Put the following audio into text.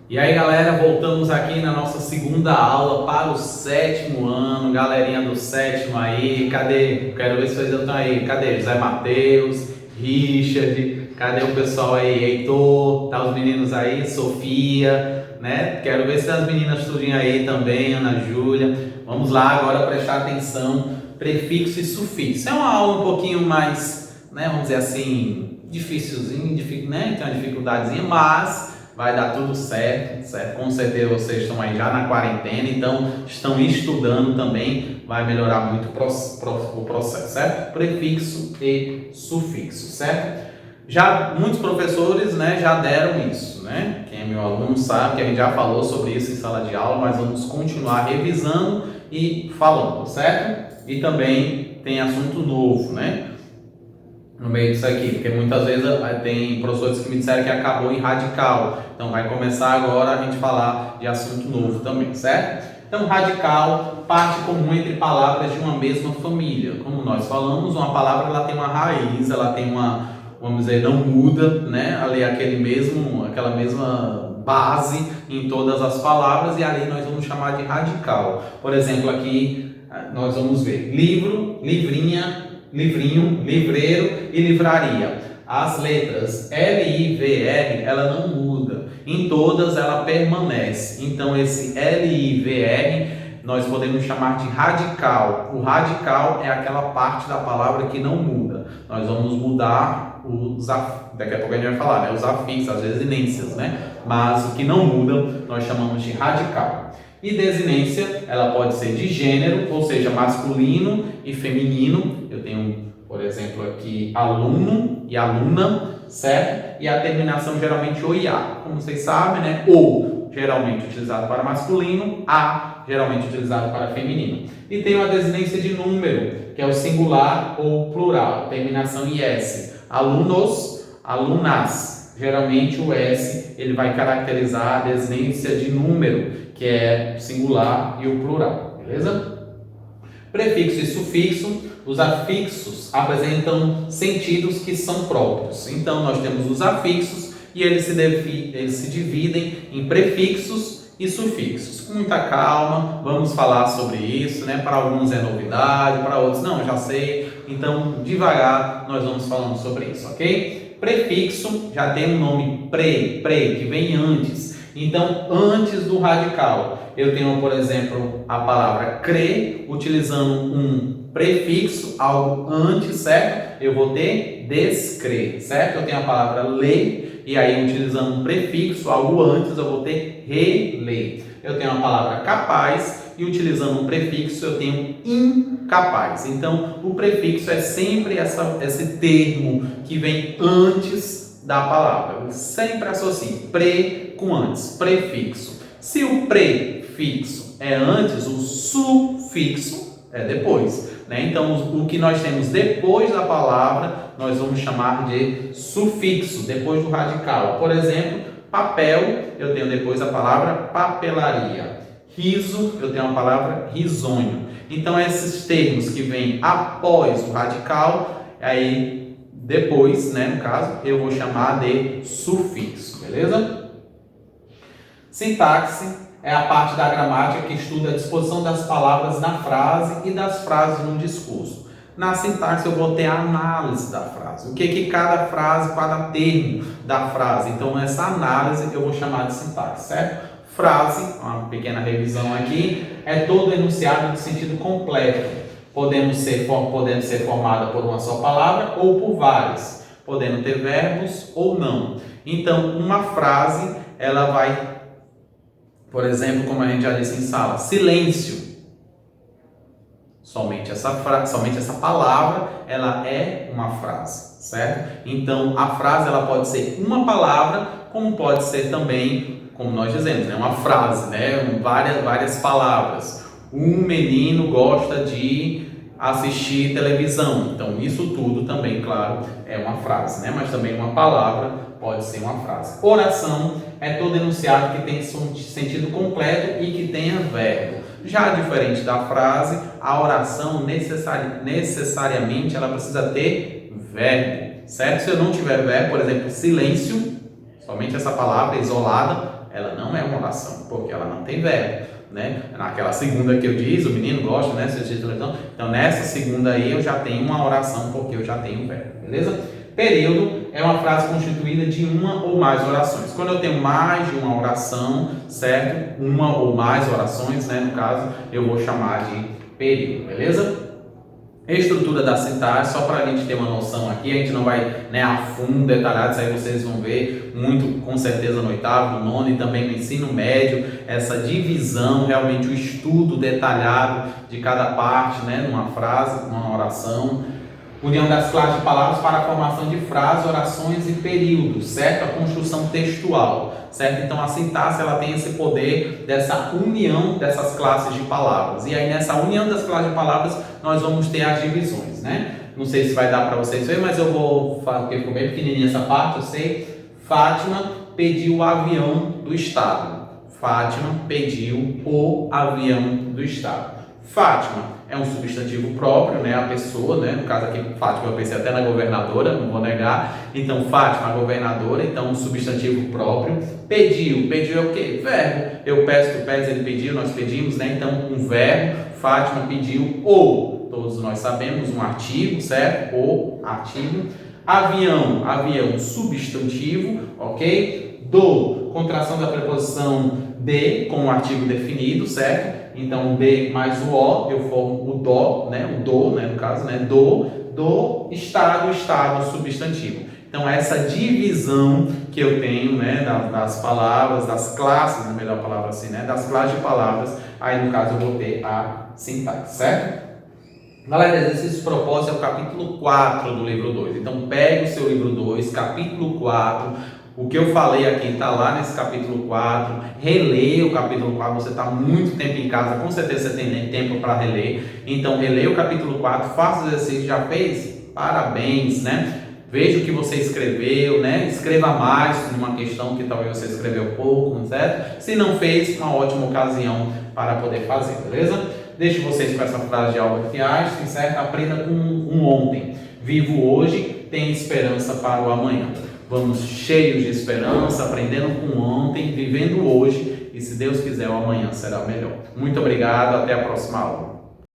E aí, galera, voltamos aqui na nossa segunda aula para o sétimo ano. Galerinha do sétimo aí, cadê? Quero ver se vocês estão aí. Cadê? José Matheus, Richard, cadê o pessoal aí? Heitor, tá os meninos aí, Sofia, né? Quero ver se as meninas tudinho aí também, Ana Júlia. Vamos lá agora prestar atenção, prefixo e sufixo. É uma aula um pouquinho mais, né, vamos dizer assim, dificilzinho, né? Tem uma dificuldadezinha, mas vai dar tudo certo, certo? Com certeza vocês estão aí já na quarentena, então estão estudando também, vai melhorar muito o processo, certo? Prefixo e sufixo, certo? Já muitos professores, né, já deram isso, né? Quem é meu aluno sabe que a gente já falou sobre isso em sala de aula, mas vamos continuar revisando e falando, certo? E também tem assunto novo, né? No meio disso aqui, porque muitas vezes tem professores que me disseram que acabou em radical, então vai começar agora a gente falar de assunto novo também, certo? Então, radical, parte comum entre palavras de uma mesma família. Como nós falamos, uma palavra ela tem uma raiz, ela tem uma, vamos dizer, não muda, né? Ali aquela mesma base em todas as palavras e ali nós vamos chamar de radical. Por exemplo, aqui nós vamos ver livro, livrinha, livrinho, livreiro e livraria. As letras L, I, V, R, ela não muda. Em todas ela permanece. Então esse L, I, V, R nós podemos chamar de radical. O radical é aquela parte da palavra que não muda. Nós vamos mudar daqui a pouco a gente vai falar, né? Os afixos, as desinências, né? Mas o que não muda nós chamamos de radical. E desinência, ela pode ser de gênero, ou seja, masculino e feminino. Eu tenho, por exemplo, aqui aluno e aluna, certo? E a terminação geralmente o IA, como vocês sabem, né? Ou, geralmente utilizado para masculino, a, geralmente utilizado para feminino. E tem uma desinência de número, que é o singular ou plural, terminação em S. Alunos, alunas. Geralmente o S ele vai caracterizar a desinência de número, que é singular e o plural, beleza? Prefixo e sufixo, os afixos apresentam sentidos que são próprios. Então nós temos os afixos e eles se dividem em prefixos e sufixos. Com muita calma, vamos falar sobre isso, né? Para alguns é novidade, para outros não, já sei. Então devagar nós vamos falando sobre isso, ok? Prefixo já tem um nome pre, que vem antes. Então, antes do radical, eu tenho, por exemplo, a palavra crer, utilizando um prefixo, algo antes, certo? Eu vou ter descrer, certo? Eu tenho a palavra ler, e aí, utilizando um prefixo, algo antes, eu vou ter reler. Eu tenho a palavra capaz, e utilizando um prefixo, eu tenho incapaz. Então, o prefixo é sempre esse termo que vem antes da palavra. Eu sempre associo pre com antes, prefixo. Se o prefixo é antes, o sufixo é depois, né? Então, o que nós temos depois da palavra, nós vamos chamar de sufixo, depois do radical. Por exemplo, papel, eu tenho depois a palavra papelaria. Riso, eu tenho a palavra risonho. Então, esses termos que vêm após o radical, aí depois, né, no caso, eu vou chamar de sufixo, beleza? Sintaxe é a parte da gramática que estuda a disposição das palavras na frase e das frases no discurso. Na sintaxe eu vou ter a análise da frase, o que cada frase, cada termo da frase. Então, essa análise eu vou chamar de sintaxe, certo? Frase, uma pequena revisão aqui, é todo enunciado de sentido completo, podendo ser formada por uma só palavra ou por várias, podendo ter verbos ou não. Então, uma frase, ela vai, por exemplo, como a gente já disse em sala, silêncio. Somente essa palavra, ela é uma frase, certo? Então, a frase, ela pode ser uma palavra, como pode ser também, como nós dizemos, né, uma frase, né, várias palavras. Um menino gosta de assistir televisão. Então, isso tudo também, claro, é uma frase, né? Mas também uma palavra pode ser uma frase. Oração é todo enunciado que tem sentido completo e que tenha verbo. Já diferente da frase, a oração necessariamente ela precisa ter verbo, certo? Se eu não tiver verbo, por exemplo, silêncio, somente essa palavra isolada, ela não é uma oração, porque ela não tem verbo, né? Naquela segunda que eu disse, o menino gosta, né? Então, nessa segunda aí eu já tenho uma oração, porque eu já tenho verbo, beleza? Período é uma frase constituída de uma ou mais orações. Quando eu tenho mais de uma oração, certo? Uma ou mais orações, né? No caso, eu vou chamar de período, beleza? Estrutura da sintaxe, só para a gente ter uma noção aqui, a gente não vai, né, a fundo, detalhado, isso aí vocês vão ver muito, com certeza, no oitavo, no nono e também no ensino médio, essa divisão, realmente o estudo detalhado de cada parte, né, numa frase, numa oração. União das classes de palavras para a formação de frases, orações e períodos, certo? A construção textual, certo? Então a sintaxe ela tem esse poder dessa união dessas classes de palavras. E aí nessa união das classes de palavras nós vamos ter as divisões, né? Não sei se vai dar para vocês verem, mas eu vou falar porque ficou bem pequenininha essa parte, eu sei. Fátima pediu o avião do estado. Fátima pediu o avião do estado. Fátima é um substantivo próprio, né? A pessoa, né? No caso aqui, Fátima, eu pensei até na governadora, não vou negar. Então, Fátima, a governadora, então um substantivo próprio. Pediu, pediu é o quê? Verbo. Eu peço, tu pedes, ele pediu, nós pedimos, né? Então, um verbo, Fátima pediu o, todos nós sabemos, um artigo, certo? O, artigo. Avião, avião, substantivo, ok? Do, contração da preposição de, com o artigo definido, certo? Então, de mais o o, eu formo o dó, né? O do, né? No caso, né? Do estado, estado substantivo. Então, essa divisão que eu tenho, né? Das palavras, das classes, na melhor palavra assim, né? Das classes de palavras, aí no caso eu vou ter a sintaxe, certo? Galera, exercício propósito é o capítulo 4 do livro 2. Então, pegue o seu livro 2, capítulo 4. O que eu falei aqui está lá nesse capítulo 4. Releia o capítulo 4. Você está muito tempo em casa, com certeza você tem tempo para reler. Então, releia o capítulo 4, faça o exercício. Já fez? Parabéns, né? Veja o que você escreveu, né? Escreva mais numa questão que talvez você escreveu pouco, certo? Se não fez, uma ótima ocasião para poder fazer, beleza? Deixo vocês com essa frase de Albert Einstein, certo? Aprenda com um ontem. Vivo hoje, tenho esperança para o amanhã. Vamos cheios de esperança, aprendendo com ontem, vivendo hoje. E se Deus quiser, o amanhã será melhor. Muito obrigado, até a próxima aula.